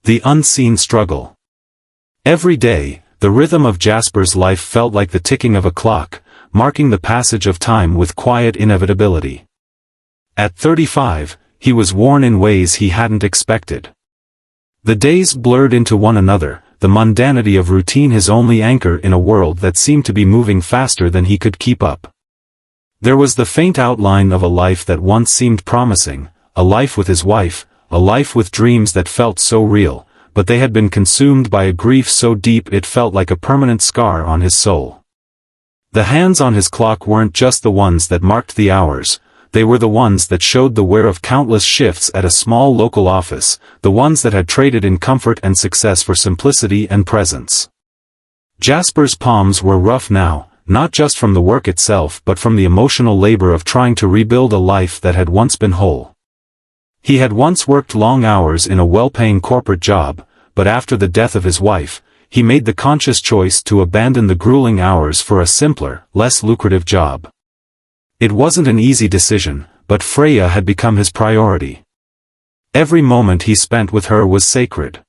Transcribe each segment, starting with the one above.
The unseen struggle. Every day, the rhythm of Jasper's life felt like the ticking of a clock, marking the passage of time with quiet inevitability. At 35, he was worn in ways he hadn't expected. The days blurred into one another, the mundanity of routine his only anchor in a world that seemed to be moving faster than he could keep up. There was the faint outline of a life that once seemed promising, a life with his wife, a life with dreams that felt so real, but they had been consumed by a grief so deep it felt like a permanent scar on his soul. The hands on his clock weren't just the ones that marked the hours, they were the ones that showed the wear of countless shifts at a small local office, the ones that had traded in comfort and success for simplicity and presence. Jasper's palms were rough now, not just from the work itself but from the emotional labor of trying to rebuild a life that had once been whole. He had once worked long hours in a well-paying corporate job, but after the death of his wife, he made the conscious choice to abandon the grueling hours for a simpler, less lucrative job. It wasn't an easy decision, but Freya had become his priority. Every moment he spent with her was sacred.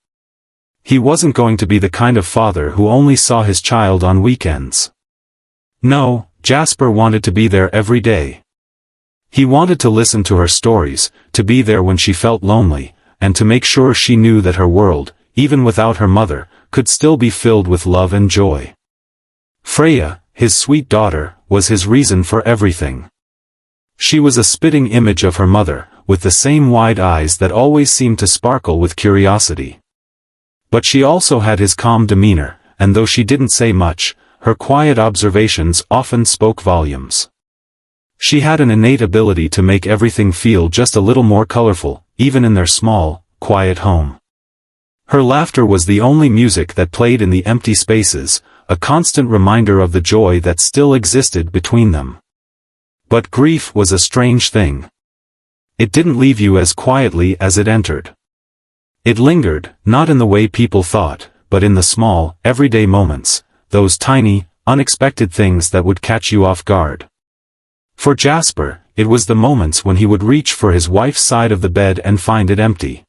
He wasn't going to be the kind of father who only saw his child on weekends. No, Jasper wanted to be there every day. He wanted to listen to her stories, to be there when she felt lonely, and to make sure she knew that her world, even without her mother, could still be filled with love and joy. Freya, his sweet daughter, was his reason for everything. She was a spitting image of her mother, with the same wide eyes that always seemed to sparkle with curiosity. But she also had his calm demeanor, and though she didn't say much, her quiet observations often spoke volumes. She had an innate ability to make everything feel just a little more colorful, even in their small, quiet home. Her laughter was the only music that played in the empty spaces, a constant reminder of the joy that still existed between them. But grief was a strange thing. It didn't leave you as quietly as it entered. It lingered, not in the way people thought, but in the small, everyday moments, those tiny, unexpected things that would catch you off guard. For Jasper, it was the moments when he would reach for his wife's side of the bed and find it empty.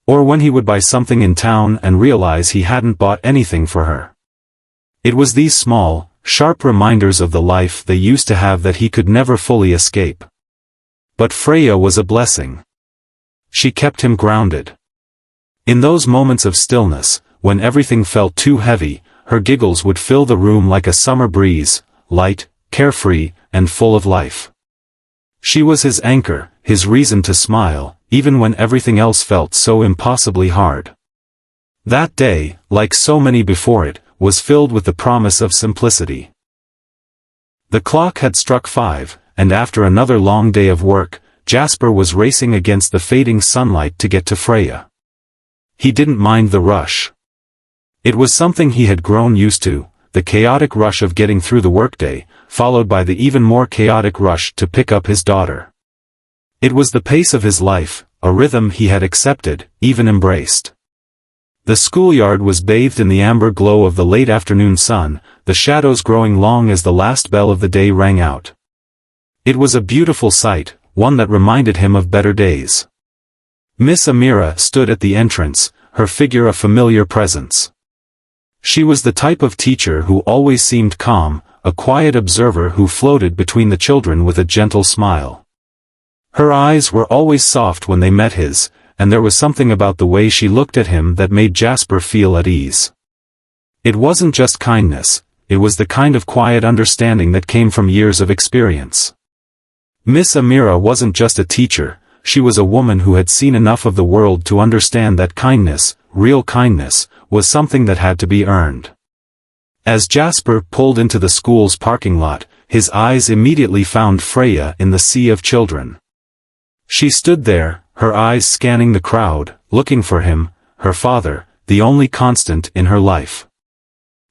Or when he would buy something in town and realize he hadn't bought anything for her. It was these small, sharp reminders of the life they used to have that he could never fully escape. But Freya was a blessing. She kept him grounded. In those moments of stillness, when everything felt too heavy, her giggles would fill the room like a summer breeze, light, carefree, and full of life. She was his anchor, his reason to smile, even when everything else felt so impossibly hard. That day, like so many before it, was filled with the promise of simplicity. The clock had struck 5, and after another long day of work, Jasper was racing against the fading sunlight to get to Freya. He didn't mind the rush. It was something he had grown used to, the chaotic rush of getting through the workday, followed by the even more chaotic rush to pick up his daughter. It was the pace of his life, a rhythm he had accepted, even embraced. The schoolyard was bathed in the amber glow of the late afternoon sun, the shadows growing long as the last bell of the day rang out. It was a beautiful sight, one that reminded him of better days. Miss Amira stood at the entrance, her figure a familiar presence. She was the type of teacher who always seemed calm, a quiet observer who floated between the children with a gentle smile. Her eyes were always soft when they met his, and there was something about the way she looked at him that made Jasper feel at ease. It wasn't just kindness, it was the kind of quiet understanding that came from years of experience. Miss Amira wasn't just a teacher, she was a woman who had seen enough of the world to understand that kindness, real kindness, was something that had to be earned. As Jasper pulled into the school's parking lot, his eyes immediately found Freya in the sea of children. She stood there, her eyes scanning the crowd, looking for him, her father, the only constant in her life.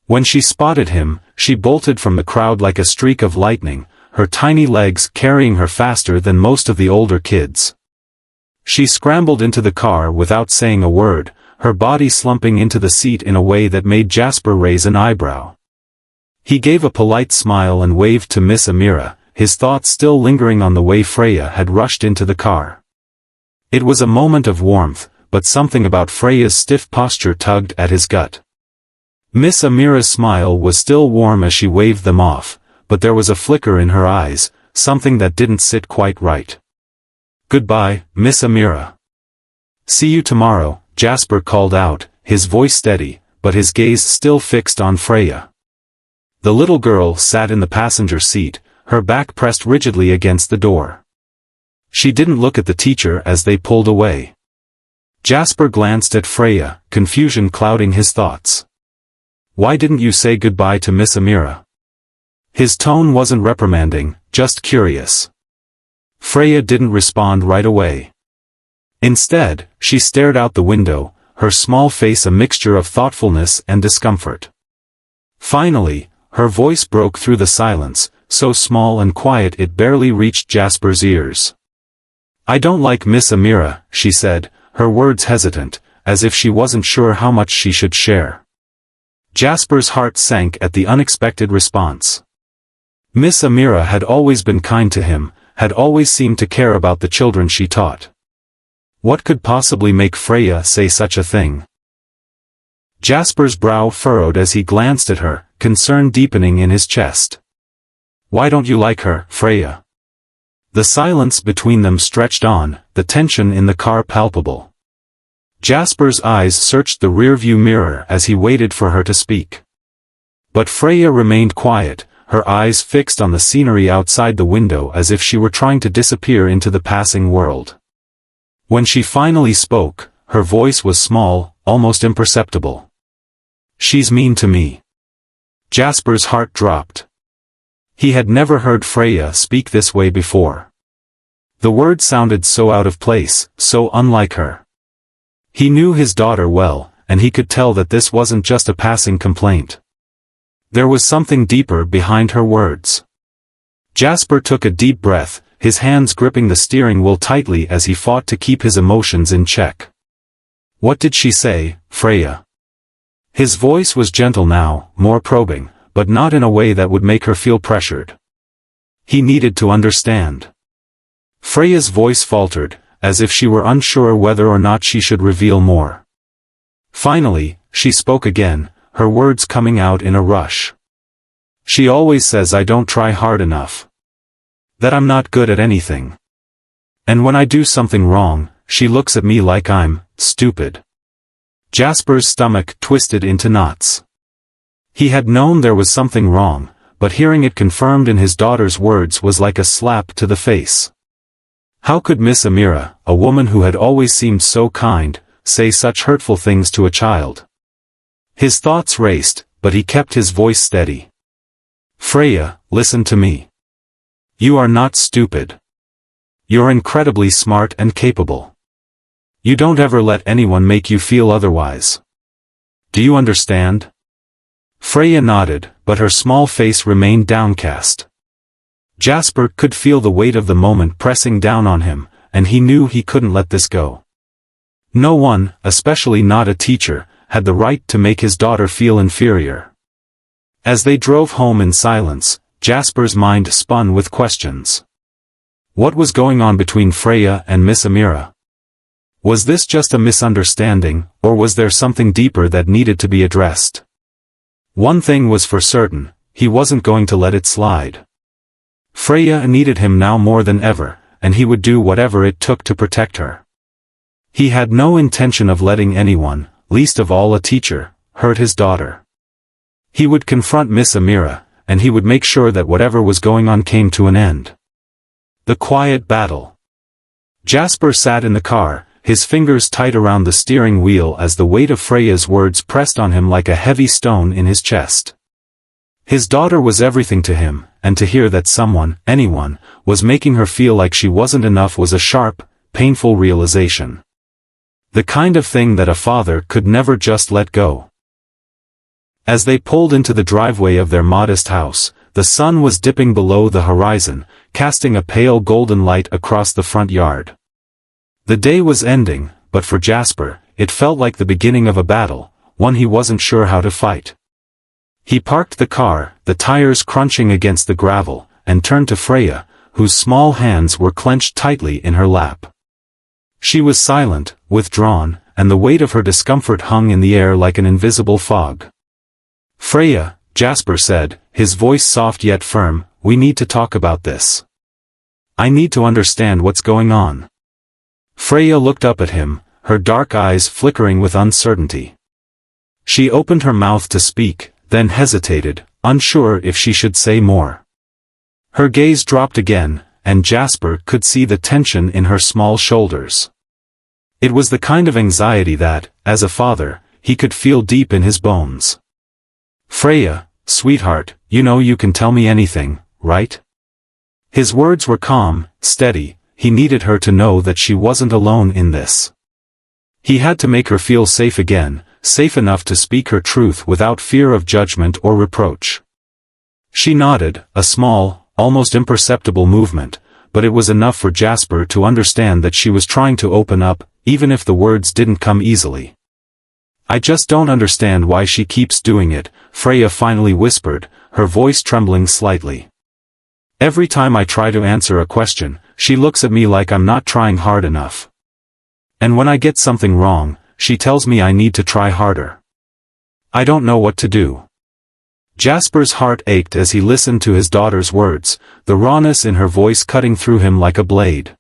When she spotted him, she bolted from the crowd like a streak of lightning, her tiny legs carrying her faster than most of the older kids. She scrambled into the car without saying a word, her body slumping into the seat in a way that made Jasper raise an eyebrow. He gave a polite smile and waved to Miss Amira, his thoughts still lingering on the way Freya had rushed into the car. It was a moment of warmth, but something about Freya's stiff posture tugged at his gut. Miss Amira's smile was still warm as she waved them off, but there was a flicker in her eyes, something that didn't sit quite right. "Goodbye, Miss Amira. See you tomorrow," Jasper called out, his voice steady, but his gaze still fixed on Freya. The little girl sat in the passenger seat, her back pressed rigidly against the door. She didn't look at the teacher as they pulled away. Jasper glanced at Freya, confusion clouding his thoughts. "Why didn't you say goodbye to Miss Amira?" His tone wasn't reprimanding, just curious. Freya didn't respond right away. Instead, she stared out the window, her small face a mixture of thoughtfulness and discomfort. Finally, her voice broke through the silence, so small and quiet it barely reached Jasper's ears. "I don't like Miss Amira," she said, her words hesitant, as if she wasn't sure how much she should share. Jasper's heart sank at the unexpected response. Miss Amira had always been kind to him, had always seemed to care about the children she taught. What could possibly make Freya say such a thing? Jasper's brow furrowed as he glanced at her, concern deepening in his chest. "Why don't you like her, Freya?" The silence between them stretched on, the tension in the car palpable. Jasper's eyes searched the rearview mirror as he waited for her to speak. But Freya remained quiet, her eyes fixed on the scenery outside the window as if she were trying to disappear into the passing world. When she finally spoke, her voice was small, almost imperceptible. "She's mean to me." Jasper's heart dropped. He had never heard Freya speak this way before. The word sounded so out of place, so unlike her. He knew his daughter well, and he could tell that this wasn't just a passing complaint. There was something deeper behind her words. Jasper took a deep breath, his hands gripping the steering wheel tightly as he fought to keep his emotions in check. "What did she say, Freya?" His voice was gentle now, more probing, but not in a way that would make her feel pressured. He needed to understand. Freya's voice faltered, as if she were unsure whether or not she should reveal more. Finally, she spoke again, her words coming out in a rush. "She always says I don't try hard enough. That I'm not good at anything. And when I do something wrong, she looks at me like I'm stupid." Jasper's stomach twisted into knots. He had known there was something wrong, but hearing it confirmed in his daughter's words was like a slap to the face. How could Miss Amira, a woman who had always seemed so kind, say such hurtful things to a child? His thoughts raced, but he kept his voice steady. "Freya, listen to me. You are not stupid. You're incredibly smart and capable. You don't ever let anyone make you feel otherwise. Do you understand?" Freya nodded, but her small face remained downcast. Jasper could feel the weight of the moment pressing down on him, and he knew he couldn't let this go. No one, especially not a teacher, had the right to make his daughter feel inferior. As they drove home in silence, Jasper's mind spun with questions. What was going on between Freya and Miss Amira? Was this just a misunderstanding, or was there something deeper that needed to be addressed? One thing was for certain, he wasn't going to let it slide. Freya needed him now more than ever, and he would do whatever it took to protect her. He had no intention of letting anyone, least of all a teacher, hurt his daughter. He would confront Miss Amira, and he would make sure that whatever was going on came to an end. The quiet battle. Jasper sat in the car, his fingers tight around the steering wheel as the weight of Freya's words pressed on him like a heavy stone in his chest. His daughter was everything to him, and to hear that someone, anyone, was making her feel like she wasn't enough was a sharp, painful realization. The kind of thing that a father could never just let go. As they pulled into the driveway of their modest house, the sun was dipping below the horizon, casting a pale golden light across the front yard. The day was ending, but for Jasper, it felt like the beginning of a battle, one he wasn't sure how to fight. He parked the car, the tires crunching against the gravel, and turned to Freya, whose small hands were clenched tightly in her lap. She was silent, withdrawn, and the weight of her discomfort hung in the air like an invisible fog. "Freya," Jasper said, his voice soft yet firm, "we need to talk about this. I need to understand what's going on." Freya looked up at him, her dark eyes flickering with uncertainty. She opened her mouth to speak, then hesitated, unsure if she should say more. Her gaze dropped again, and Jasper could see the tension in her small shoulders. It was the kind of anxiety that, as a father, he could feel deep in his bones. "Freya, sweetheart, you know you can tell me anything, right?" His words were calm, steady. He needed her to know that she wasn't alone in this. He had to make her feel safe again, safe enough to speak her truth without fear of judgment or reproach. She nodded, a small, almost imperceptible movement, but it was enough for Jasper to understand that she was trying to open up, even if the words didn't come easily. "I just don't understand why she keeps doing it," Freya finally whispered, her voice trembling slightly. "Every time I try to answer a question, she looks at me like I'm not trying hard enough. And when I get something wrong, she tells me I need to try harder. I don't know what to do." Jasper's heart ached as he listened to his daughter's words, the rawness in her voice cutting through him like a blade.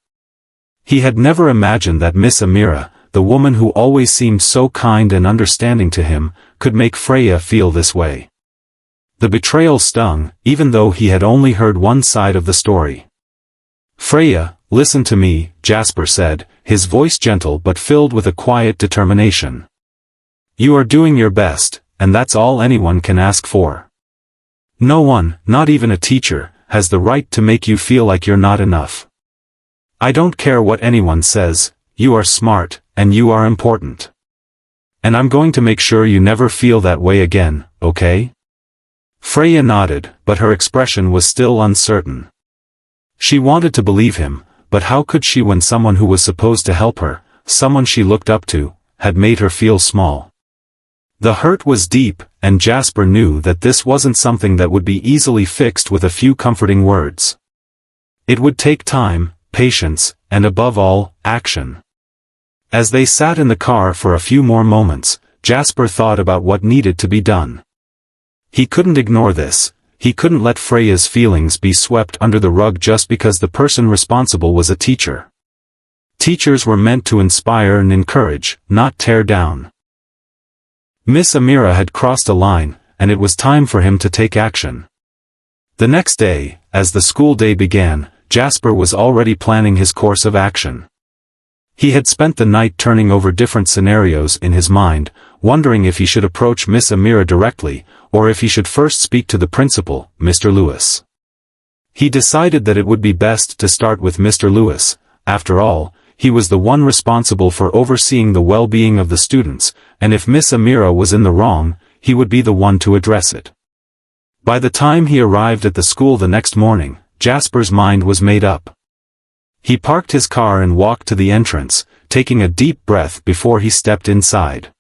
He had never imagined that Miss Amira, the woman who always seemed so kind and understanding to him, could make Freya feel this way. The betrayal stung, even though he had only heard one side of the story. "Freya, listen to me," Jasper said, his voice gentle but filled with a quiet determination. "You are doing your best, and that's all anyone can ask for. No one, not even a teacher, has the right to make you feel like you're not enough. I don't care what anyone says, you are smart, and you are important. And I'm going to make sure you never feel that way again, okay?" Freya nodded, but her expression was still uncertain. She wanted to believe him, but how could she when someone who was supposed to help her, someone she looked up to, had made her feel small? The hurt was deep, and Jasper knew that this wasn't something that would be easily fixed with a few comforting words. It would take time, patience, and above all, action. As they sat in the car for a few more moments, Jasper thought about what needed to be done. He couldn't ignore this. He couldn't let Freya's feelings be swept under the rug just because the person responsible was a teacher. Teachers were meant to inspire and encourage, not tear down. Miss Amira had crossed a line, and it was time for him to take action. The next day, as the school day began, Jasper was already planning his course of action. He had spent the night turning over different scenarios in his mind, wondering if he should approach Miss Amira directly, or if he should first speak to the principal, Mr. Lewis. He decided that it would be best to start with Mr. Lewis. After all, he was the one responsible for overseeing the well-being of the students, and if Miss Amira was in the wrong, he would be the one to address it. By the time he arrived at the school the next morning, Jasper's mind was made up. He parked his car and walked to the entrance, taking a deep breath before he stepped inside.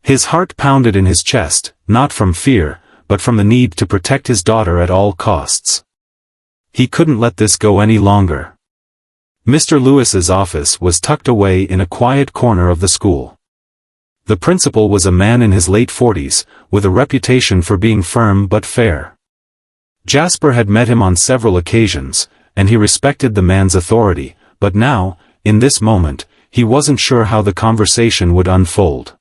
His heart pounded in his chest, not from fear, but from the need to protect his daughter at all costs. He couldn't let this go any longer. Mr. Lewis's office was tucked away in a quiet corner of the school. The principal was a man in his late 40s, with a reputation for being firm but fair. Jasper had met him on several occasions, and he respected the man's authority, but now, in this moment, he wasn't sure how the conversation would unfold.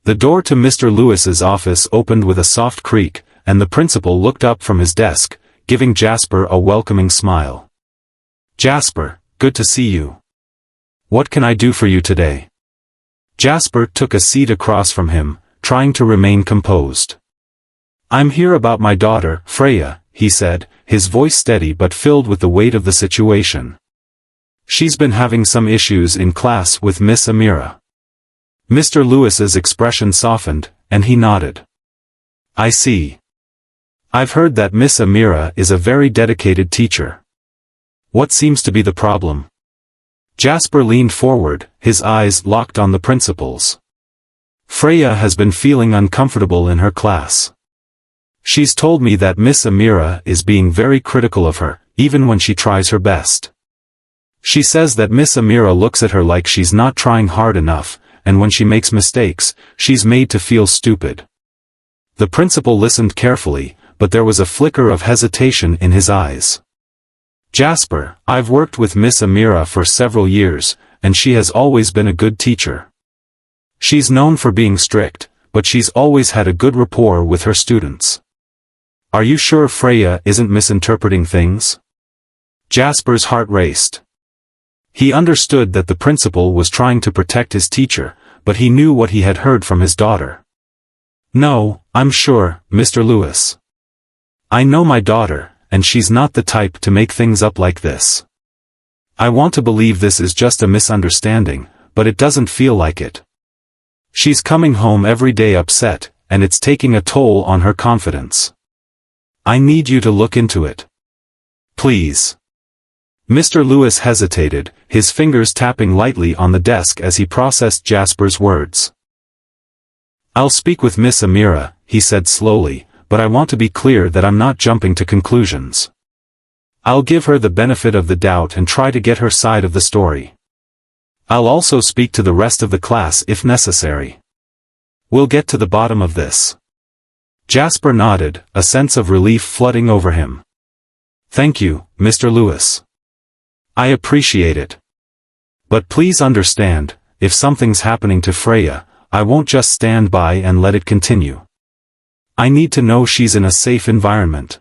The door to Mr. Lewis's office opened with a soft creak, and the principal looked up from his desk, giving Jasper a welcoming smile. "Jasper, good to see you. What can I do for you today?" Jasper took a seat across from him, trying to remain composed. "I'm here about my daughter, Freya," he said, his voice steady but filled with the weight of the situation. "She's been having some issues in class with Miss Amira." Mr. Lewis's expression softened, and he nodded. "I see. I've heard that Miss Amira is a very dedicated teacher. What seems to be the problem?" Jasper leaned forward, his eyes locked on the principal's. "Freya has been feeling uncomfortable in her class. She's told me that Miss Amira is being very critical of her, even when she tries her best." She says that Miss Amira looks at her like she's not trying hard enough, and when she makes mistakes, she's made to feel stupid. The principal listened carefully, but there was a flicker of hesitation in his eyes. Jasper, I've worked with Miss Amira for several years, and she has always been a good teacher. She's known for being strict, but she's always had a good rapport with her students. Are you sure Freya isn't misinterpreting things? Jasper's heart raced. He understood that the principal was trying to protect his teacher, but he knew what he had heard from his daughter. No, I'm sure, Mr. Lewis. I know my daughter, and she's not the type to make things up like this. I want to believe this is just a misunderstanding, but it doesn't feel like it. She's coming home every day upset, and it's taking a toll on her confidence. I need you to look into it. Please. Mr. Lewis hesitated, his fingers tapping lightly on the desk as he processed Jasper's words. I'll speak with Miss Amira, he said slowly, but I want to be clear that I'm not jumping to conclusions. I'll give her the benefit of the doubt and try to get her side of the story. I'll also speak to the rest of the class if necessary. We'll get to the bottom of this. Jasper nodded, a sense of relief flooding over him. Thank you, Mr. Lewis. I appreciate it. But please understand, if something's happening to Freya, I won't just stand by and let it continue. I need to know she's in a safe environment.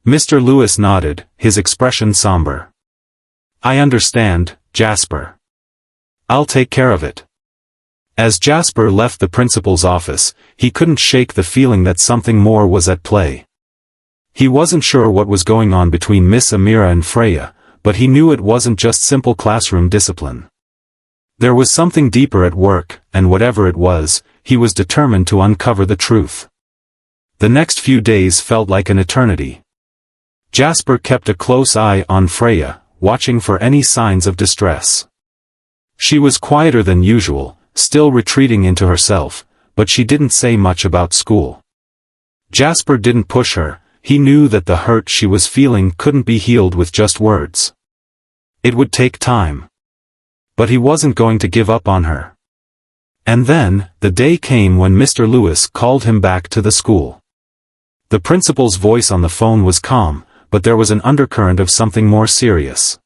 Mr. Lewis nodded, his expression somber. I understand, Jasper. I'll take care of it. As Jasper left the principal's office, he couldn't shake the feeling that something more was at play. He wasn't sure what was going on between Miss Amira and Freya, but he knew it wasn't just simple classroom discipline. There was something deeper at work, and whatever it was, he was determined to uncover the truth. The next few days felt like an eternity. Jasper kept a close eye on Freya, watching for any signs of distress. She was quieter than usual, still retreating into herself, but she didn't say much about school. Jasper didn't push her. He knew that the hurt she was feeling couldn't be healed with just words. It would take time. But he wasn't going to give up on her. And then, the day came when Mr. Lewis called him back to the school. The principal's voice on the phone was calm, but there was an undercurrent of something more serious.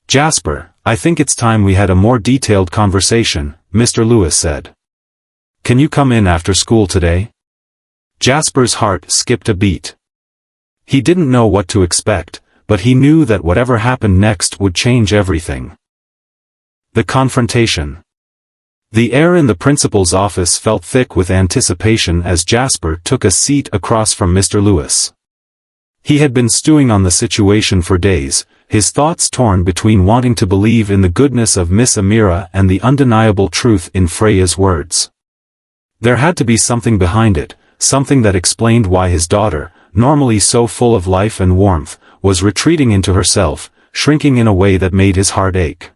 Jasper, I think it's time we had a more detailed conversation, Mr. Lewis said. Can you come in after school today? Jasper's heart skipped a beat. He didn't know what to expect, but he knew that whatever happened next would change everything. The confrontation. The air in the principal's office felt thick with anticipation as Jasper took a seat across from Mr. Lewis. He had been stewing on the situation for days, his thoughts torn between wanting to believe in the goodness of Miss Amira and the undeniable truth in Freya's words. There had to be something behind it, something that explained why his daughter, normally so full of life and warmth, was retreating into herself, shrinking in a way that made his heart ache.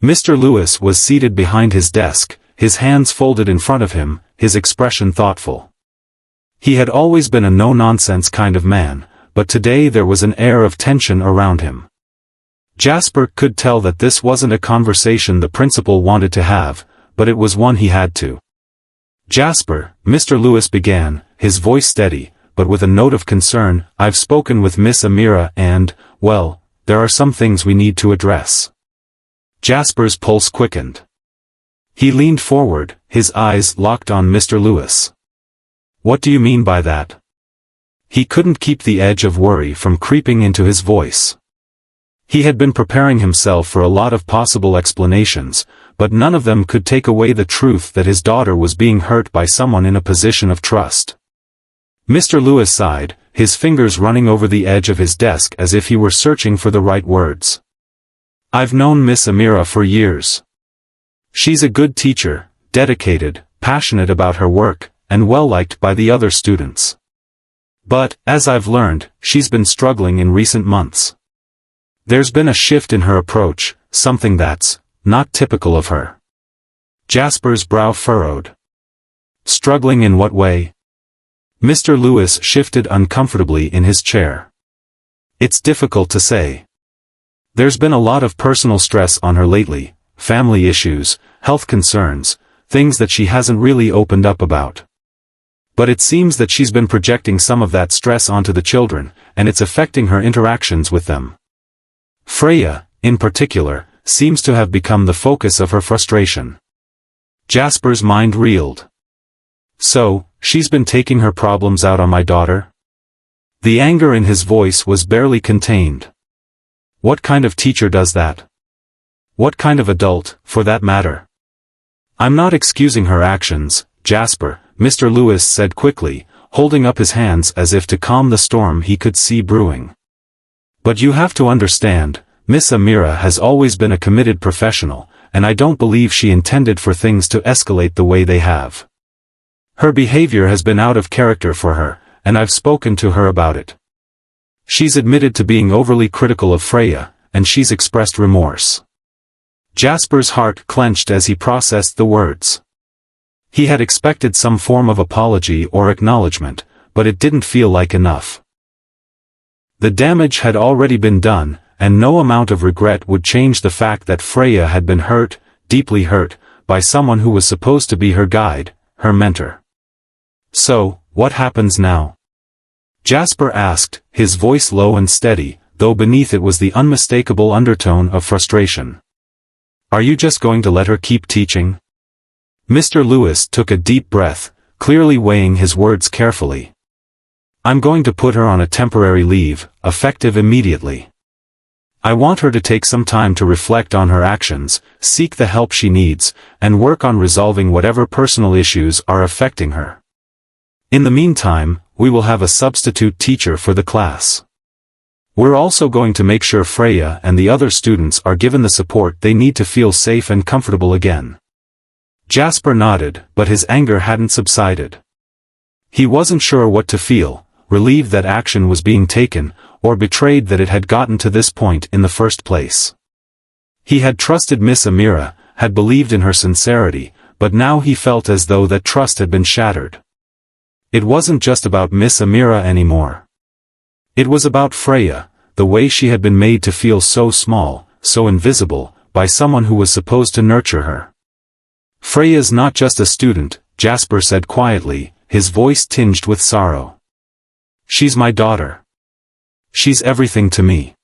Mr. Lewis was seated behind his desk, his hands folded in front of him, his expression thoughtful. He had always been a no-nonsense kind of man, but today there was an air of tension around him. Jasper could tell that this wasn't a conversation the principal wanted to have, but it was one he had to. Jasper, Mr. Lewis began, his voice steady, but with a note of concern, I've spoken with Miss Amira and, well, there are some things we need to address. Jasper's pulse quickened. He leaned forward, his eyes locked on Mr. Lewis. What do you mean by that? He couldn't keep the edge of worry from creeping into his voice. He had been preparing himself for a lot of possible explanations, but none of them could take away the truth that his daughter was being hurt by someone in a position of trust. Mr. Lewis sighed, his fingers running over the edge of his desk as if he were searching for the right words. I've known Miss Amira for years. She's a good teacher, dedicated, passionate about her work, and well-liked by the other students. But, as I've learned, she's been struggling in recent months. There's been a shift in her approach, something that's not typical of her. Jasper's brow furrowed. Struggling in what way? Mr. Lewis shifted uncomfortably in his chair. It's difficult to say. There's been a lot of personal stress on her lately, family issues, health concerns, things that she hasn't really opened up about. But it seems that she's been projecting some of that stress onto the children, and it's affecting her interactions with them. Freya, in particular, seems to have become the focus of her frustration. Jasper's mind reeled. So, she's been taking her problems out on my daughter? The anger in his voice was barely contained. What kind of teacher does that? What kind of adult, for that matter? I'm not excusing her actions, Jasper, Mr. Lewis said quickly, holding up his hands as if to calm the storm he could see brewing. But you have to understand, Miss Amira has always been a committed professional, and I don't believe she intended for things to escalate the way they have. Her behavior has been out of character for her, and I've spoken to her about it. She's admitted to being overly critical of Freya, and she's expressed remorse. Jasper's heart clenched as he processed the words. He had expected some form of apology or acknowledgement, but it didn't feel like enough. The damage had already been done, and no amount of regret would change the fact that Freya had been hurt, deeply hurt, by someone who was supposed to be her guide, her mentor. So, what happens now? Jasper asked, his voice low and steady, though beneath it was the unmistakable undertone of frustration. Are you just going to let her keep teaching? Mr. Lewis took a deep breath, clearly weighing his words carefully. I'm going to put her on a temporary leave, effective immediately. I want her to take some time to reflect on her actions, seek the help she needs, and work on resolving whatever personal issues are affecting her. In the meantime, we will have a substitute teacher for the class. We're also going to make sure Freya and the other students are given the support they need to feel safe and comfortable again. Jasper nodded, but his anger hadn't subsided. He wasn't sure what to feel, relieved that action was being taken, or betrayed that it had gotten to this point in the first place. He had trusted Miss Amira, had believed in her sincerity, but now he felt as though that trust had been shattered. It wasn't just about Miss Amira anymore. It was about Freya, the way she had been made to feel so small, so invisible, by someone who was supposed to nurture her. Freya's not just a student, Jasper said quietly, his voice tinged with sorrow. She's my daughter. She's everything to me.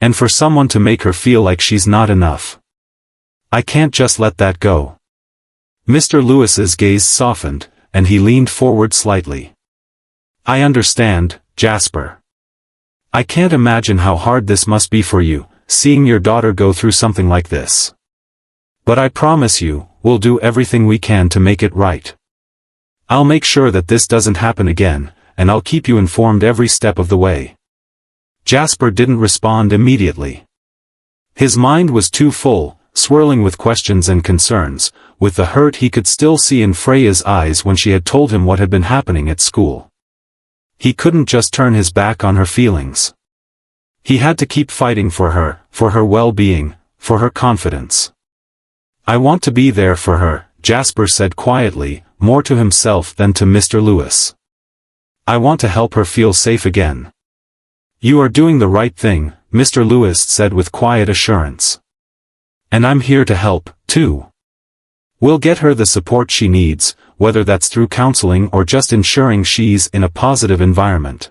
And for someone to make her feel like she's not enough, I can't just let that go. Mr. Lewis's gaze softened, and he leaned forward slightly. I understand, Jasper. I can't imagine how hard this must be for you, seeing your daughter go through something like this. But I promise you, we'll do everything we can to make it right. I'll make sure that this doesn't happen again, and I'll keep you informed every step of the way. Jasper didn't respond immediately. His mind was too full, swirling with questions and concerns, with the hurt he could still see in Freya's eyes when she had told him what had been happening at school. He couldn't just turn his back on her feelings. He had to keep fighting for her well-being, for her confidence. I want to be there for her, Jasper said quietly, more to himself than to Mr. Lewis. I want to help her feel safe again. You are doing the right thing, Mr. Lewis said with quiet assurance. And I'm here to help, too. We'll get her the support she needs, whether that's through counseling or just ensuring she's in a positive environment.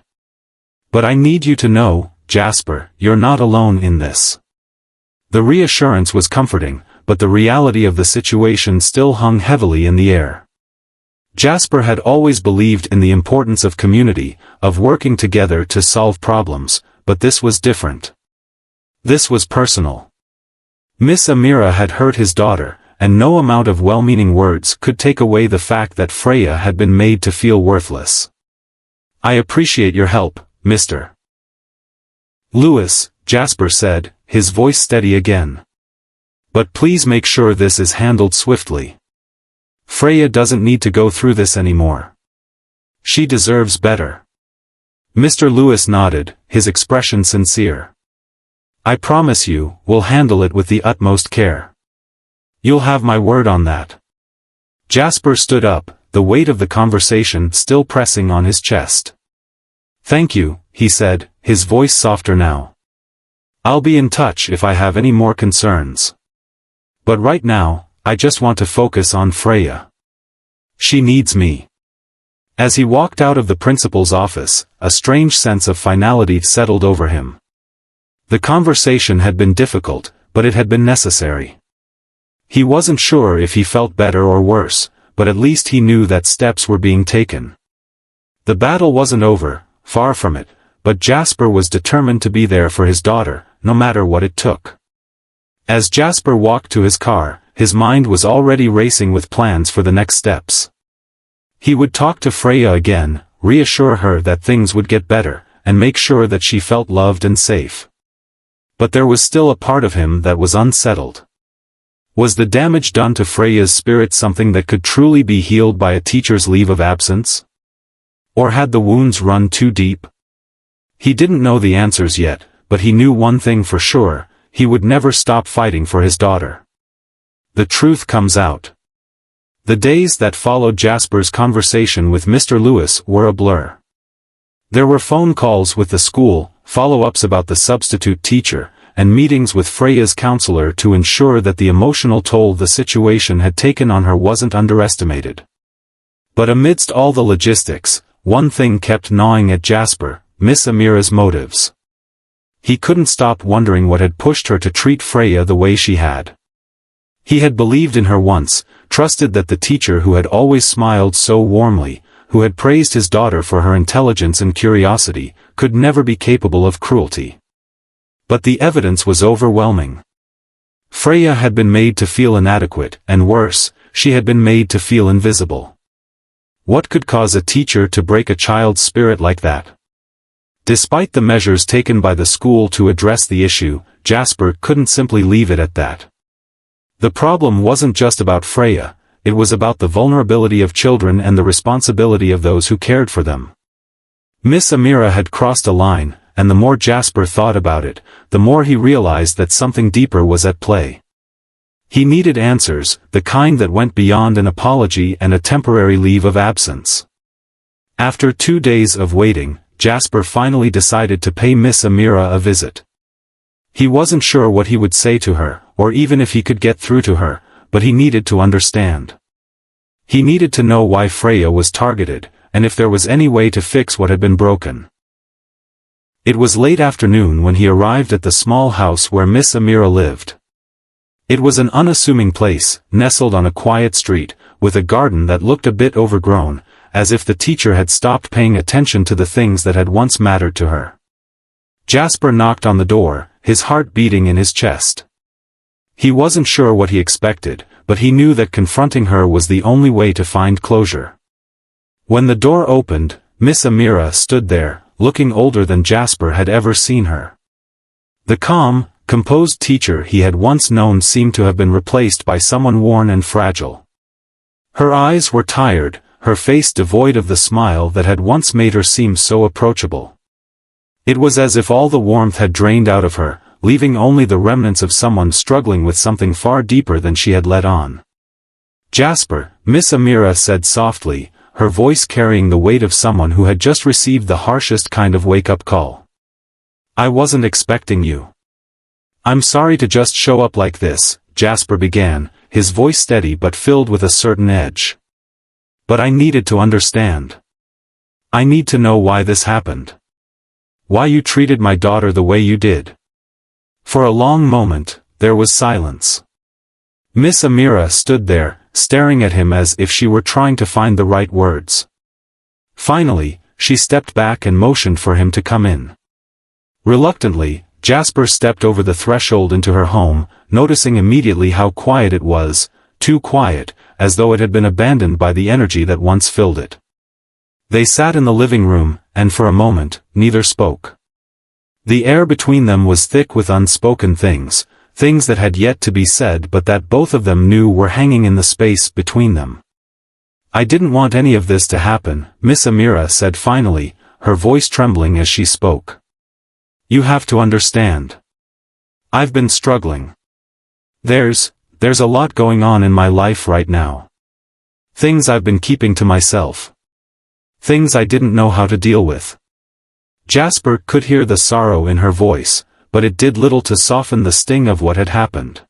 But I need you to know, Jasper, you're not alone in this. The reassurance was comforting, but the reality of the situation still hung heavily in the air. Jasper had always believed in the importance of community, of working together to solve problems, but this was different. This was personal. Miss Amira had hurt his daughter, and no amount of well-meaning words could take away the fact that Freya had been made to feel worthless. I appreciate your help, Mr. Lewis, Jasper said, his voice steady again. But please make sure this is handled swiftly. Freya doesn't need to go through this anymore. She deserves better. Mr. Lewis nodded, his expression sincere. I promise you, we'll handle it with the utmost care. You'll have my word on that. Jasper stood up, the weight of the conversation still pressing on his chest. Thank you, he said, his voice softer now. I'll be in touch if I have any more concerns. But right now, I just want to focus on Freya. She needs me. As he walked out of the principal's office, a strange sense of finality settled over him. The conversation had been difficult, but it had been necessary. He wasn't sure if he felt better or worse, but at least he knew that steps were being taken. The battle wasn't over, far from it, but Jasper was determined to be there for his daughter, no matter what it took. As Jasper walked to his car, his mind was already racing with plans for the next steps. He would talk to Freya again, reassure her that things would get better, and make sure that she felt loved and safe. But there was still a part of him that was unsettled. Was the damage done to Freya's spirit something that could truly be healed by a teacher's leave of absence? Or had the wounds run too deep? He didn't know the answers yet, but he knew one thing for sure: he would never stop fighting for his daughter. The truth comes out. The days that followed Jasper's conversation with Mr. Lewis were a blur. There were phone calls with the school, follow-ups about the substitute teacher, and meetings with Freya's counselor to ensure that the emotional toll the situation had taken on her wasn't underestimated. But amidst all the logistics, one thing kept gnawing at Jasper: Miss Amira's motives. He couldn't stop wondering what had pushed her to treat Freya the way she had. He had believed in her once, trusted that the teacher who had always smiled so warmly, who had praised his daughter for her intelligence and curiosity, could never be capable of cruelty. But the evidence was overwhelming. Freya had been made to feel inadequate, and worse, she had been made to feel invisible. What could cause a teacher to break a child's spirit like that? Despite the measures taken by the school to address the issue, Jasper couldn't simply leave it at that. The problem wasn't just about Freya, it was about the vulnerability of children and the responsibility of those who cared for them. Miss Amira had crossed a line, and the more Jasper thought about it, the more he realized that something deeper was at play. He needed answers, the kind that went beyond an apology and a temporary leave of absence. After 2 days of waiting, Jasper finally decided to pay Miss Amira a visit. He wasn't sure what he would say to her, or even if he could get through to her, but he needed to understand. He needed to know why Freya was targeted, and if there was any way to fix what had been broken. It was late afternoon when he arrived at the small house where Miss Amira lived. It was an unassuming place, nestled on a quiet street, with a garden that looked a bit overgrown, as if the teacher had stopped paying attention to the things that had once mattered to her. Jasper knocked on the door, his heart beating in his chest. He wasn't sure what he expected, but he knew that confronting her was the only way to find closure. When the door opened, Miss Amira stood there, looking older than Jasper had ever seen her. The calm, composed teacher he had once known seemed to have been replaced by someone worn and fragile. Her eyes were tired, her face devoid of the smile that had once made her seem so approachable. It was as if all the warmth had drained out of her, leaving only the remnants of someone struggling with something far deeper than she had let on. "Jasper," Miss Amira said softly, her voice carrying the weight of someone who had just received the harshest kind of wake-up call. "I wasn't expecting you." "I'm sorry to just show up like this," Jasper began, his voice steady but filled with a certain edge. "But I needed to understand. I need to know why this happened. Why you treated my daughter the way you did." For a long moment, there was silence. Miss Amira stood there, staring at him as if she were trying to find the right words. Finally, she stepped back and motioned for him to come in. Reluctantly, Jasper stepped over the threshold into her home, noticing immediately how quiet it was, too quiet, as though it had been abandoned by the energy that once filled it. They sat in the living room, and for a moment, neither spoke. The air between them was thick with unspoken things, things that had yet to be said but that both of them knew were hanging in the space between them. "I didn't want any of this to happen," Miss Amira said finally, her voice trembling as she spoke. "You have to understand. I've been struggling. There's a lot going on in my life right now. Things I've been keeping to myself. Things I didn't know how to deal with." Jasper could hear the sorrow in her voice, but it did little to soften the sting of what had happened.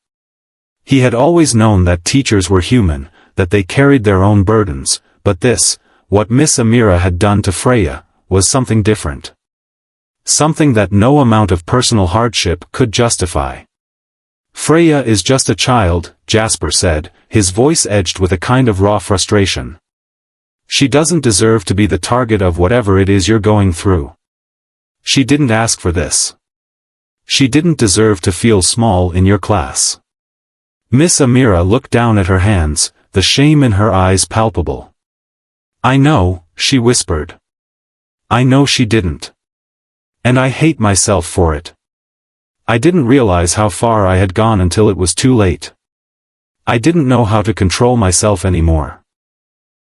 He had always known that teachers were human, that they carried their own burdens, but this, what Miss Amira had done to Freya, was something different. Something that no amount of personal hardship could justify. "Freya is just a child," Jasper said, his voice edged with a kind of raw frustration. "She doesn't deserve to be the target of whatever it is you're going through. She didn't ask for this. She didn't deserve to feel small in your class." Miss Amira looked down at her hands, the shame in her eyes palpable. "I know," she whispered. "I know she didn't. And I hate myself for it. I didn't realize how far I had gone until it was too late. I didn't know how to control myself anymore.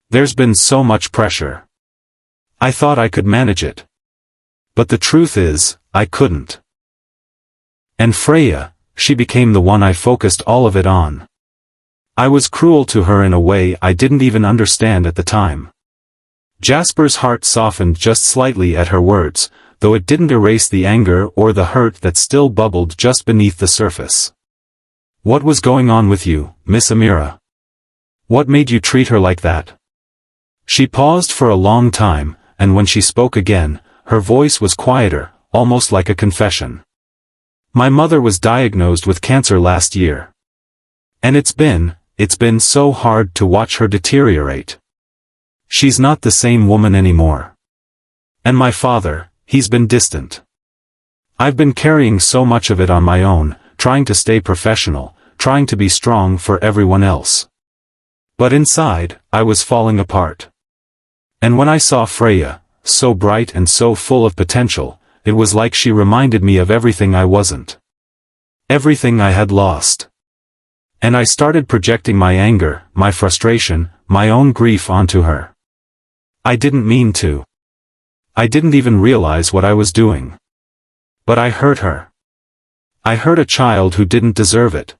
There's been so much pressure. I thought I could manage it. But the truth is, I couldn't. And Freya, she became the one I focused all of it on. I was cruel to her in a way I didn't even understand at the time." Jasper's heart softened just slightly at her words, though it didn't erase the anger or the hurt that still bubbled just beneath the surface. "What was going on with you, Miss Amira? What made you treat her like that?" She paused for a long time, and when she spoke again, her voice was quieter, almost like a confession. "My mother was diagnosed with cancer last year. And it's been so hard to watch her deteriorate. She's not the same woman anymore. And my father, he's been distant. I've been carrying so much of it on my own, trying to stay professional, trying to be strong for everyone else. But inside, I was falling apart. And when I saw Freya, so bright and so full of potential, it was like she reminded me of everything I wasn't. Everything I had lost. And I started projecting my anger, my frustration, my own grief onto her. I didn't mean to. I didn't even realize what I was doing. But I hurt her. I hurt a child who didn't deserve it."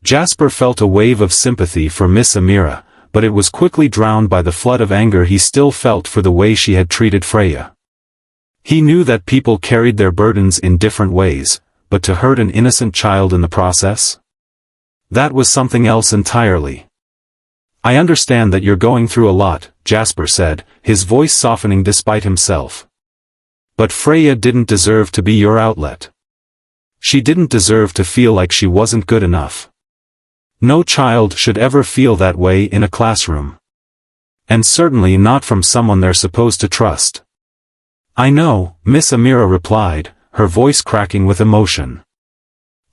Jasper felt a wave of sympathy for Miss Amira, but it was quickly drowned by the flood of anger he still felt for the way she had treated Freya. He knew that people carried their burdens in different ways, but to hurt an innocent child in the process? That was something else entirely. "I understand that you're going through a lot," Jasper said, his voice softening despite himself. "But Freya didn't deserve to be your outlet. She didn't deserve to feel like she wasn't good enough. No child should ever feel that way in a classroom. And certainly not from someone they're supposed to trust." "I know," Miss Amira replied, her voice cracking with emotion.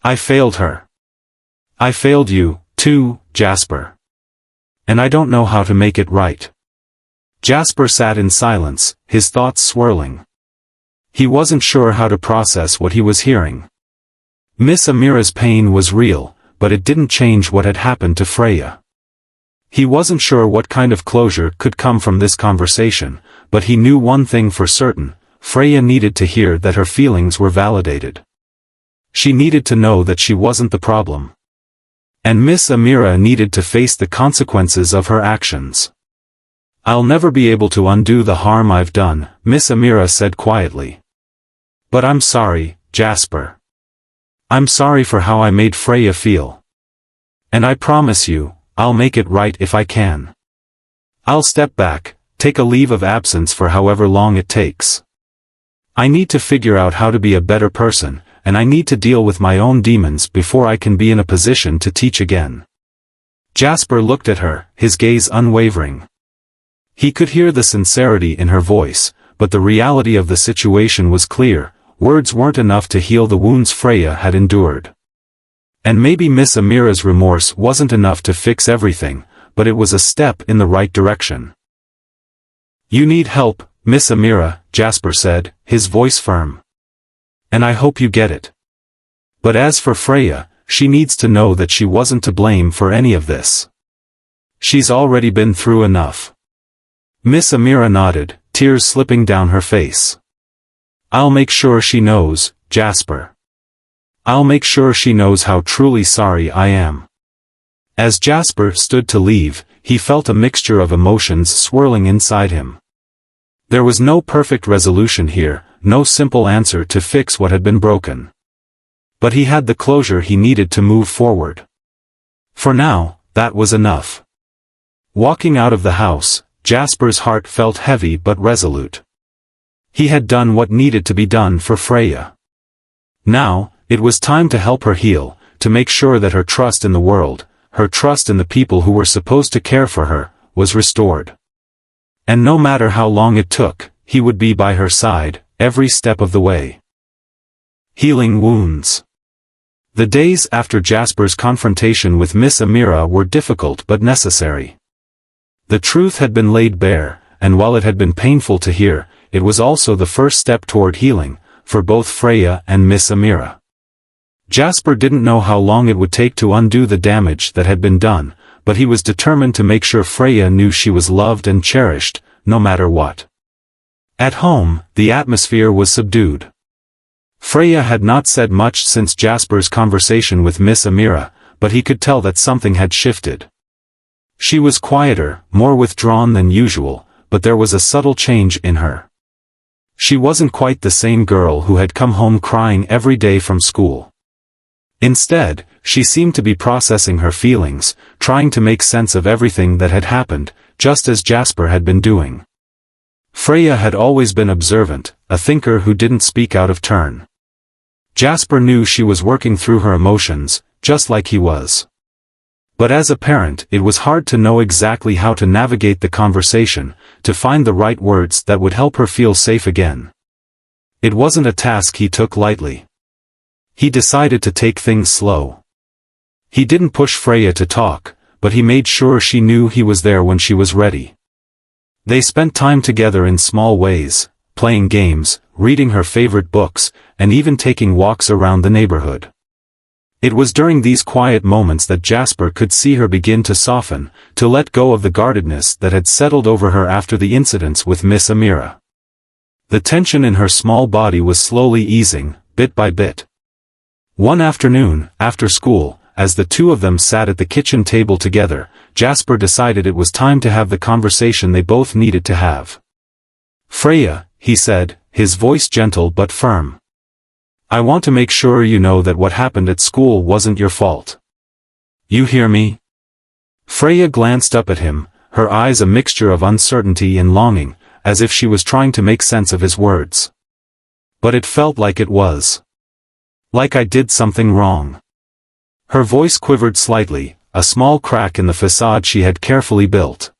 "I failed her. I failed you, too, Jasper. And I don't know how to make it right." Jasper sat in silence, his thoughts swirling. He wasn't sure how to process what he was hearing. Miss Amira's pain was real, but it didn't change what had happened to Freya. He wasn't sure what kind of closure could come from this conversation, but he knew one thing for certain: Freya needed to hear that her feelings were validated. She needed to know that she wasn't the problem. And Miss Amira needed to face the consequences of her actions. "I'll never be able to undo the harm I've done," Miss Amira said quietly. "But I'm sorry, Jasper. I'm sorry for how I made Freya feel. And I promise you, I'll make it right if I can. I'll step back, take a leave of absence for however long it takes. I need to figure out how to be a better person, and I need to deal with my own demons before I can be in a position to teach again." Jasper looked at her, his gaze unwavering. He could hear the sincerity in her voice, but the reality of the situation was clear: words weren't enough to heal the wounds Freya had endured. And maybe Miss Amira's remorse wasn't enough to fix everything, but it was a step in the right direction. "You need help, Miss Amira," Jasper said, his voice firm. "And I hope you get it. But as for Freya, she needs to know that she wasn't to blame for any of this. She's already been through enough." Miss Amira nodded, tears slipping down her face. "I'll make sure she knows, Jasper. I'll make sure she knows how truly sorry I am." As Jasper stood to leave, he felt a mixture of emotions swirling inside him. There was no perfect resolution here, no simple answer to fix what had been broken. But he had the closure he needed to move forward. For now, that was enough. Walking out of the house, Jasper's heart felt heavy but resolute. He had done what needed to be done for Freya. Now, it was time to help her heal, to make sure that her trust in the world, her trust in the people who were supposed to care for her, was restored. And no matter how long it took, he would be by her side, every step of the way. Healing wounds. The days after Jasper's confrontation with Miss Amira were difficult but necessary. The truth had been laid bare, and while it had been painful to hear, it was also the first step toward healing, for both Freya and Miss Amira. Jasper didn't know how long it would take to undo the damage that had been done, but he was determined to make sure Freya knew she was loved and cherished, no matter what. At home, the atmosphere was subdued. Freya had not said much since Jasper's conversation with Miss Amira, but he could tell that something had shifted. She was quieter, more withdrawn than usual, but there was a subtle change in her. She wasn't quite the same girl who had come home crying every day from school. Instead, she seemed to be processing her feelings, trying to make sense of everything that had happened, just as Jasper had been doing. Freya had always been observant, a thinker who didn't speak out of turn. Jasper knew she was working through her emotions, just like he was. But as a parent, it was hard to know exactly how to navigate the conversation, to find the right words that would help her feel safe again. It wasn't a task he took lightly. He decided to take things slow. He didn't push Freya to talk, but he made sure she knew he was there when she was ready. They spent time together in small ways, playing games, reading her favorite books, and even taking walks around the neighborhood. It was during these quiet moments that Jasper could see her begin to soften, to let go of the guardedness that had settled over her after the incidents with Miss Amira. The tension in her small body was slowly easing, bit by bit. One afternoon, after school, as the two of them sat at the kitchen table together, Jasper decided it was time to have the conversation they both needed to have. "Freya," he said, his voice gentle but firm. "I want to make sure you know that what happened at school wasn't your fault. You hear me?" Freya glanced up at him, her eyes a mixture of uncertainty and longing, as if she was trying to make sense of his words. But it felt like it was. "Like I did something wrong." Her voice quivered slightly, a small crack in the facade she had carefully built.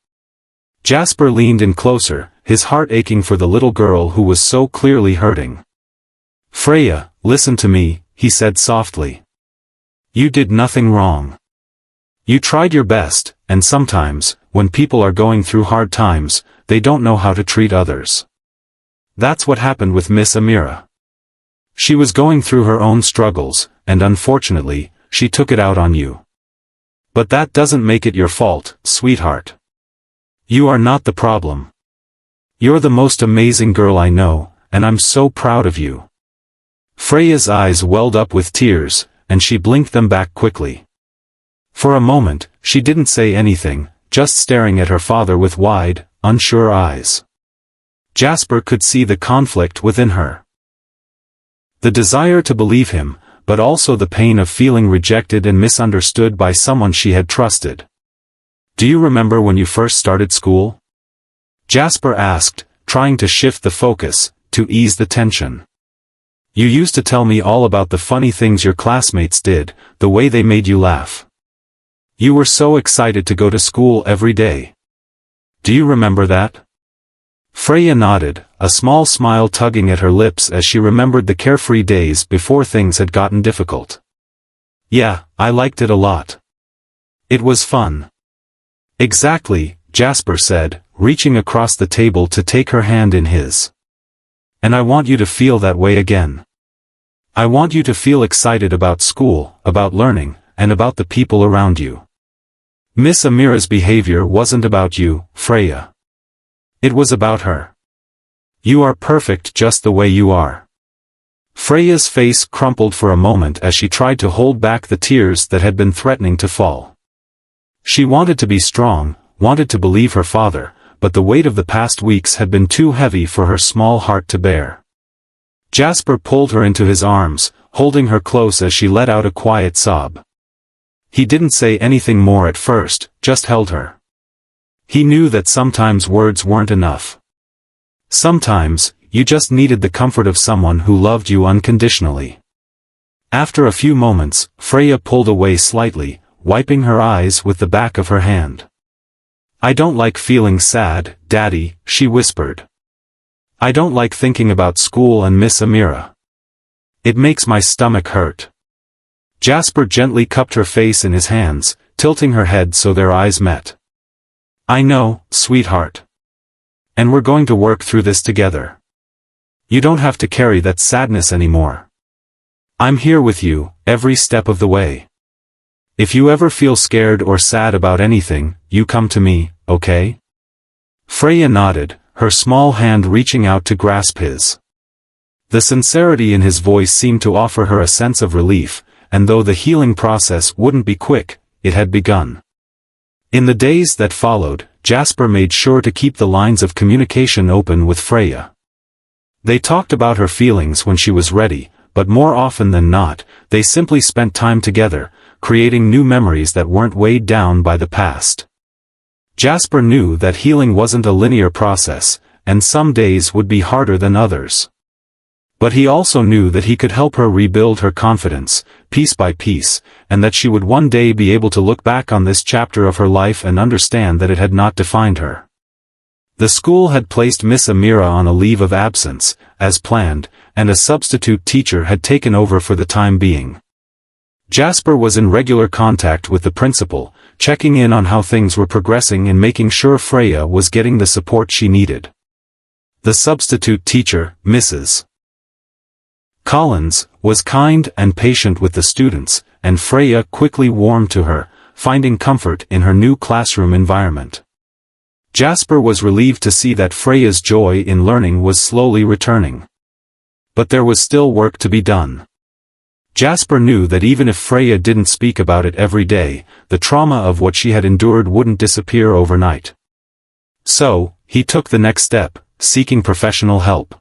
Jasper leaned in closer, his heart aching for the little girl who was so clearly hurting. "Freya, listen to me," he said softly. "You did nothing wrong. You tried your best, and sometimes, when people are going through hard times, they don't know how to treat others. That's what happened with Miss Amira. She was going through her own struggles, and unfortunately, she took it out on you. But that doesn't make it your fault, sweetheart. You are not the problem. You're the most amazing girl I know, and I'm so proud of you." Freya's eyes welled up with tears, and she blinked them back quickly. For a moment, she didn't say anything, just staring at her father with wide, unsure eyes. Jasper could see the conflict within her. The desire to believe him, but also the pain of feeling rejected and misunderstood by someone she had trusted. "Do you remember when you first started school?" Jasper asked, trying to shift the focus, to ease the tension. "You used to tell me all about the funny things your classmates did, the way they made you laugh. You were so excited to go to school every day. Do you remember that?" Freya nodded, a small smile tugging at her lips as she remembered the carefree days before things had gotten difficult. "Yeah, I liked it a lot. It was fun." "Exactly," Jasper said, reaching across the table to take her hand in his. "And I want you to feel that way again. I want you to feel excited about school, about learning, and about the people around you. Miss Amira's behavior wasn't about you, Freya. It was about her. You are perfect just the way you are." Freya's face crumpled for a moment as she tried to hold back the tears that had been threatening to fall. She wanted to be strong, wanted to believe her father, but the weight of the past weeks had been too heavy for her small heart to bear. Jasper pulled her into his arms, holding her close as she let out a quiet sob. He didn't say anything more at first, just held her. He knew that sometimes words weren't enough. Sometimes, you just needed the comfort of someone who loved you unconditionally. After a few moments, Freya pulled away slightly, wiping her eyes with the back of her hand. "I don't like feeling sad, Daddy," she whispered. "I don't like thinking about school and Miss Amira. It makes my stomach hurt." Jasper gently cupped her face in his hands, tilting her head so their eyes met. "I know, sweetheart. And we're going to work through this together. You don't have to carry that sadness anymore. I'm here with you, every step of the way. If you ever feel scared or sad about anything, you come to me, okay?" Freya nodded, her small hand reaching out to grasp his. The sincerity in his voice seemed to offer her a sense of relief, and though the healing process wouldn't be quick, it had begun. In the days that followed, Jasper made sure to keep the lines of communication open with Freya. They talked about her feelings when she was ready, but more often than not, they simply spent time together, creating new memories that weren't weighed down by the past. Jasper knew that healing wasn't a linear process, and some days would be harder than others. But he also knew that he could help her rebuild her confidence, piece by piece, and that she would one day be able to look back on this chapter of her life and understand that it had not defined her. The school had placed Miss Amira on a leave of absence, as planned, and a substitute teacher had taken over for the time being. Jasper was in regular contact with the principal, checking in on how things were progressing and making sure Freya was getting the support she needed. The substitute teacher, Mrs. Collins, was kind and patient with the students, and Freya quickly warmed to her, finding comfort in her new classroom environment. Jasper was relieved to see that Freya's joy in learning was slowly returning. But there was still work to be done. Jasper knew that even if Freya didn't speak about it every day, the trauma of what she had endured wouldn't disappear overnight. So, he took the next step, seeking professional help.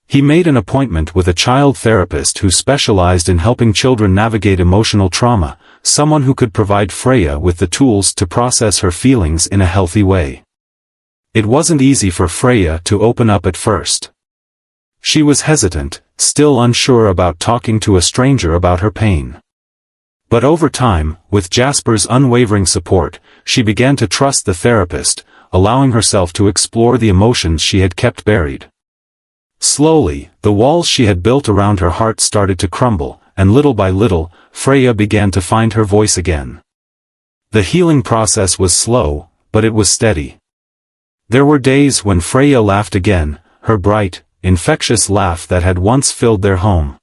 He made an appointment with a child therapist who specialized in helping children navigate emotional trauma, someone who could provide Freya with the tools to process her feelings in a healthy way. It wasn't easy for Freya to open up at first. She was hesitant, still unsure about talking to a stranger about her pain. But over time, with Jasper's unwavering support, she began to trust the therapist, allowing herself to explore the emotions she had kept buried. Slowly, the walls she had built around her heart started to crumble, and little by little, Freya began to find her voice again. The healing process was slow, but it was steady. There were days when Freya laughed again, her bright, infectious laugh that had once filled their home.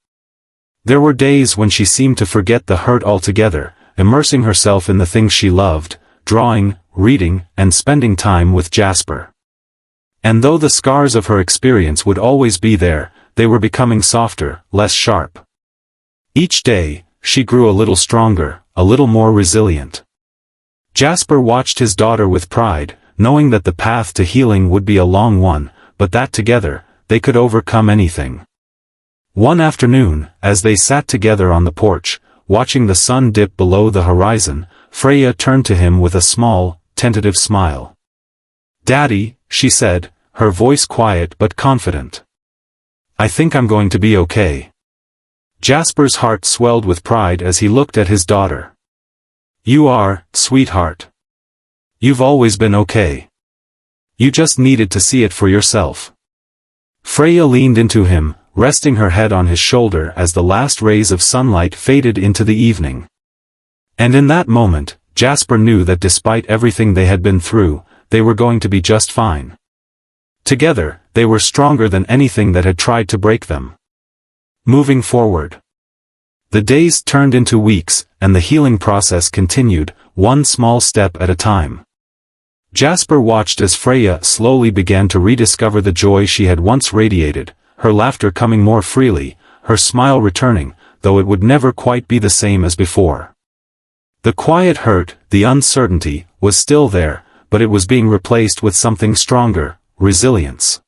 There were days when she seemed to forget the hurt altogether, immersing herself in the things she loved, drawing, reading, and spending time with Jasper. And though the scars of her experience would always be there, they were becoming softer, less sharp. Each day, she grew a little stronger, a little more resilient. Jasper watched his daughter with pride, knowing that the path to healing would be a long one, but that together, they could overcome anything. One afternoon, as they sat together on the porch, watching the sun dip below the horizon, Freya turned to him with a small, tentative smile. "Daddy," she said, her voice quiet but confident. "I think I'm going to be okay." Jasper's heart swelled with pride as he looked at his daughter. "You are, sweetheart. You've always been okay. You just needed to see it for yourself." Freya leaned into him, resting her head on his shoulder as the last rays of sunlight faded into the evening. And in that moment, Jasper knew that despite everything they had been through, they were going to be just fine. Together, they were stronger than anything that had tried to break them. Moving forward. The days turned into weeks, and the healing process continued, one small step at a time. Jasper watched as Freya slowly began to rediscover the joy she had once radiated, her laughter coming more freely, her smile returning, though it would never quite be the same as before. The quiet hurt, the uncertainty, was still there, but it was being replaced with something stronger, resilience.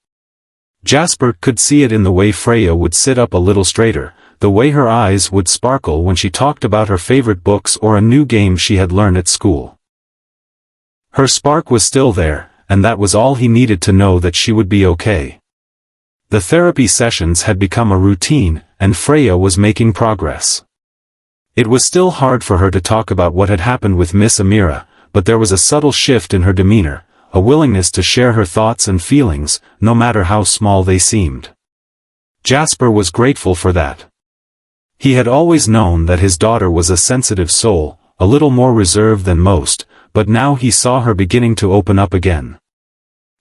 Jasper could see it in the way Freya would sit up a little straighter, the way her eyes would sparkle when she talked about her favorite books or a new game she had learned at school. Her spark was still there, and that was all he needed to know that she would be okay. The therapy sessions had become a routine, and Freya was making progress. It was still hard for her to talk about what had happened with Miss Amira, but there was a subtle shift in her demeanor, a willingness to share her thoughts and feelings, no matter how small they seemed. Jasper was grateful for that. He had always known that his daughter was a sensitive soul, a little more reserved than most, but now he saw her beginning to open up again.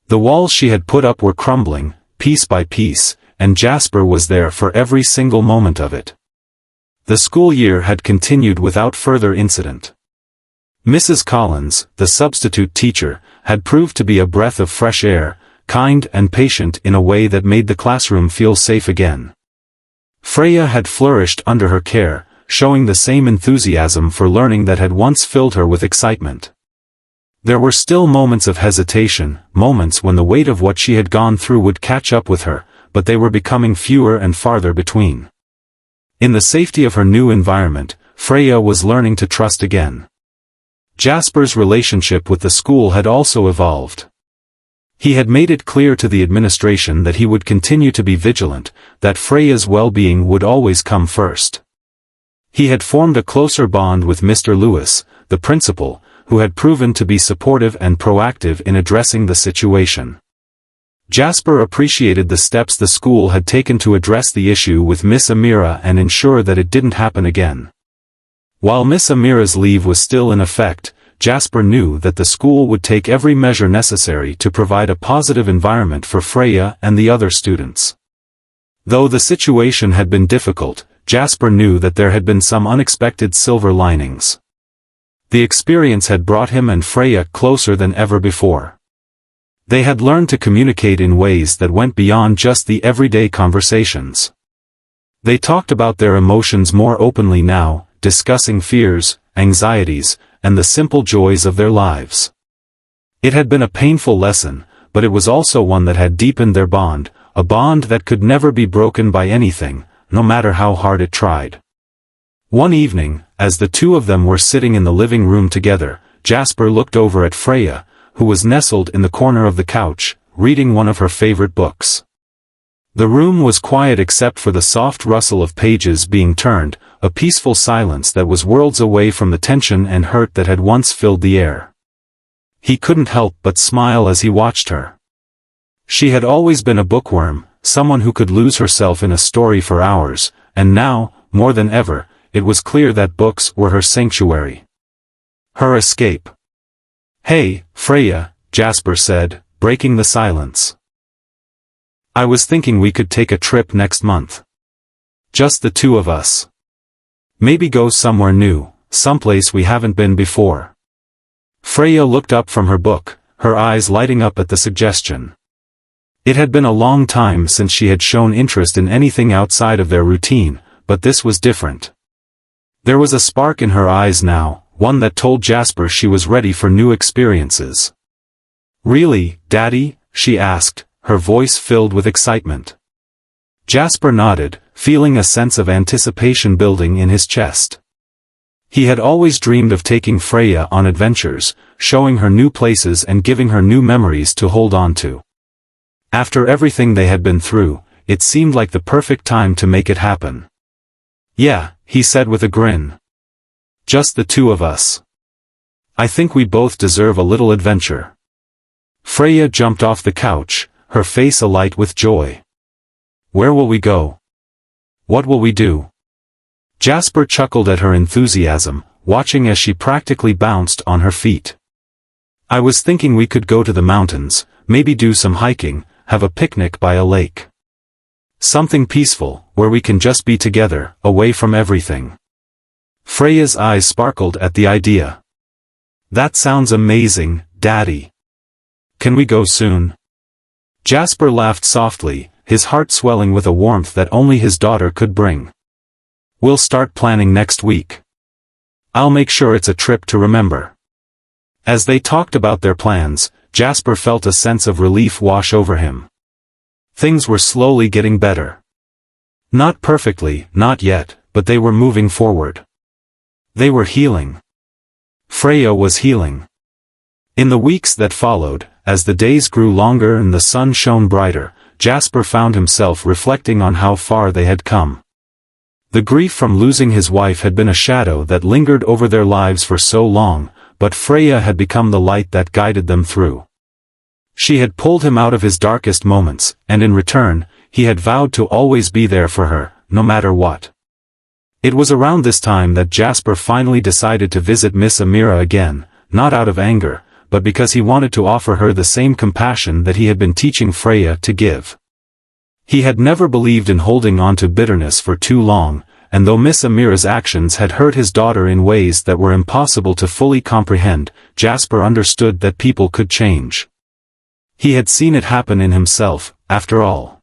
The walls she had put up were crumbling, piece by piece, and Jasper was there for every single moment of it. The school year had continued without further incident. Mrs. Collins, the substitute teacher, had proved to be a breath of fresh air, kind and patient in a way that made the classroom feel safe again. Freya had flourished under her care, showing the same enthusiasm for learning that had once filled her with excitement. There were still moments of hesitation, moments when the weight of what she had gone through would catch up with her, but they were becoming fewer and farther between. In the safety of her new environment, Freya was learning to trust again. Jasper's relationship with the school had also evolved. He had made it clear to the administration that he would continue to be vigilant, that Freya's well-being would always come first. He had formed a closer bond with Mr. Lewis, the principal, who had proven to be supportive and proactive in addressing the situation. Jasper appreciated the steps the school had taken to address the issue with Miss Amira and ensure that it didn't happen again. While Miss Amira's leave was still in effect, Jasper knew that the school would take every measure necessary to provide a positive environment for Freya and the other students. Though the situation had been difficult, Jasper knew that there had been some unexpected silver linings. The experience had brought him and Freya closer than ever before. They had learned to communicate in ways that went beyond just the everyday conversations. They talked about their emotions more openly now, discussing fears, anxieties, and the simple joys of their lives. It had been a painful lesson, but it was also one that had deepened their bond, a bond that could never be broken by anything, no matter how hard it tried. One evening, as the two of them were sitting in the living room together, Jasper looked over at Freya, who was nestled in the corner of the couch, reading one of her favorite books. The room was quiet except for the soft rustle of pages being turned, a peaceful silence that was worlds away from the tension and hurt that had once filled the air. He couldn't help but smile as he watched her. She had always been a bookworm, someone who could lose herself in a story for hours, and now, more than ever, it was clear that books were her sanctuary. Her escape. "Hey, Freya," Jasper said, breaking the silence. "I was thinking we could take a trip next month. Just the two of us. Maybe go somewhere new, someplace we haven't been before." Freya looked up from her book, her eyes lighting up at the suggestion. It had been a long time since she had shown interest in anything outside of their routine, but this was different. There was a spark in her eyes now, one that told Jasper she was ready for new experiences. "Really, Daddy?" she asked, her voice filled with excitement. Jasper nodded, feeling a sense of anticipation building in his chest. He had always dreamed of taking Freya on adventures, showing her new places and giving her new memories to hold on to. After everything they had been through, it seemed like the perfect time to make it happen. "Yeah," he said with a grin. "Just the two of us. I think we both deserve a little adventure." Freya jumped off the couch, her face alight with joy. "Where will we go? What will we do?" Jasper chuckled at her enthusiasm, watching as she practically bounced on her feet. "I was thinking we could go to the mountains, maybe do some hiking, have a picnic by a lake. Something peaceful, where we can just be together, away from everything." Freya's eyes sparkled at the idea. "That sounds amazing, Daddy. Can we go soon?" Jasper laughed softly, his heart swelling with a warmth that only his daughter could bring. "We'll start planning next week. I'll make sure it's a trip to remember." As they talked about their plans, Jasper felt a sense of relief wash over him. Things were slowly getting better. Not perfectly, not yet, but they were moving forward. They were healing. Freya was healing. In the weeks that followed, as the days grew longer and the sun shone brighter, Jasper found himself reflecting on how far they had come. The grief from losing his wife had been a shadow that lingered over their lives for so long, but Freya had become the light that guided them through. She had pulled him out of his darkest moments, and in return, he had vowed to always be there for her, no matter what. It was around this time that Jasper finally decided to visit Miss Amira again, not out of anger, but because he wanted to offer her the same compassion that he had been teaching Freya to give. He had never believed in holding on to bitterness for too long, and though Miss Amira's actions had hurt his daughter in ways that were impossible to fully comprehend, Jasper understood that people could change. He had seen it happen in himself, after all.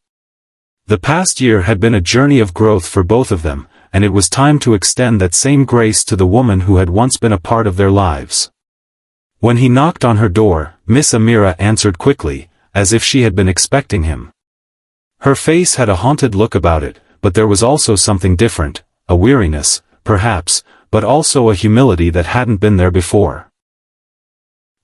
The past year had been a journey of growth for both of them, and it was time to extend that same grace to the woman who had once been a part of their lives. When he knocked on her door, Miss Amira answered quickly, as if she had been expecting him. Her face had a haunted look about it, but there was also something different, a weariness, perhaps, but also a humility that hadn't been there before.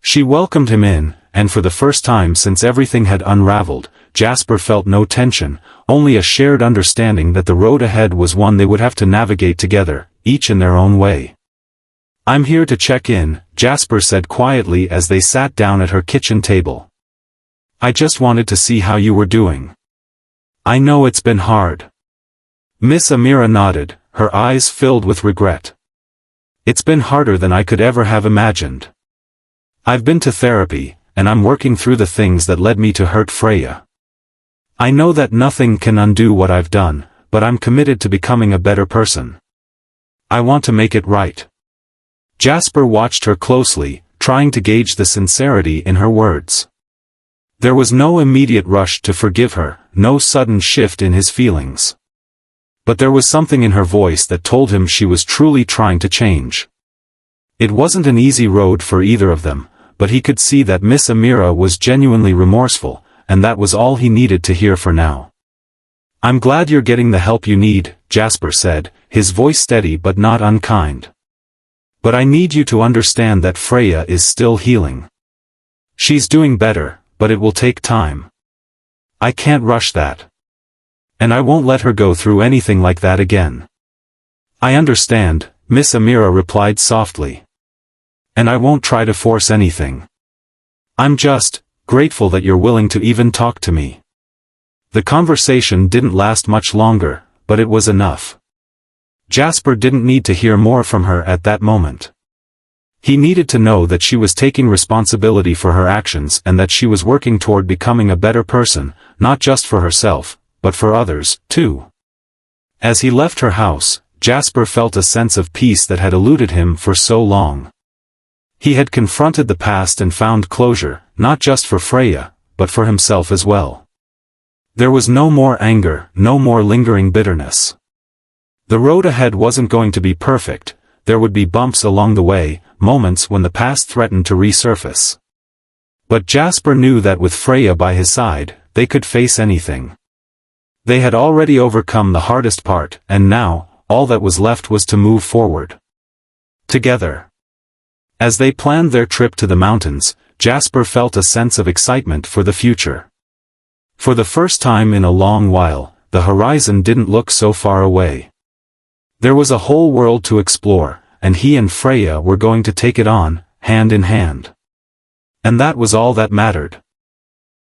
She welcomed him in, and for the first time since everything had unraveled, Jasper felt no tension, only a shared understanding that the road ahead was one they would have to navigate together, each in their own way. "I'm here to check in," Jasper said quietly as they sat down at her kitchen table. "I just wanted to see how you were doing. I know it's been hard." Miss Amira nodded, her eyes filled with regret. "It's been harder than I could ever have imagined. I've been to therapy, and I'm working through the things that led me to hurt Freya. I know that nothing can undo what I've done, but I'm committed to becoming a better person. I want to make it right." Jasper watched her closely, trying to gauge the sincerity in her words. There was no immediate rush to forgive her, no sudden shift in his feelings. But there was something in her voice that told him she was truly trying to change. It wasn't an easy road for either of them, but he could see that Miss Amira was genuinely remorseful, and that was all he needed to hear for now. "I'm glad you're getting the help you need," Jasper said, his voice steady but not unkind. "But I need you to understand that Freya is still healing. She's doing better, but it will take time. I can't rush that. And I won't let her go through anything like that again." "I understand," Miss Amira replied softly. "And I won't try to force anything. I'm just grateful that you're willing to even talk to me." The conversation didn't last much longer, but it was enough. Jasper didn't need to hear more from her at that moment. He needed to know that she was taking responsibility for her actions and that she was working toward becoming a better person, not just for herself, but for others, too. As he left her house, Jasper felt a sense of peace that had eluded him for so long. He had confronted the past and found closure, not just for Freya, but for himself as well. There was no more anger, no more lingering bitterness. The road ahead wasn't going to be perfect, there would be bumps along the way, moments when the past threatened to resurface. But Jasper knew that with Freya by his side, they could face anything. They had already overcome the hardest part, and now, all that was left was to move forward. Together. As they planned their trip to the mountains, Jasper felt a sense of excitement for the future. For the first time in a long while, the horizon didn't look so far away. There was a whole world to explore, and he and Freya were going to take it on, hand in hand. And that was all that mattered.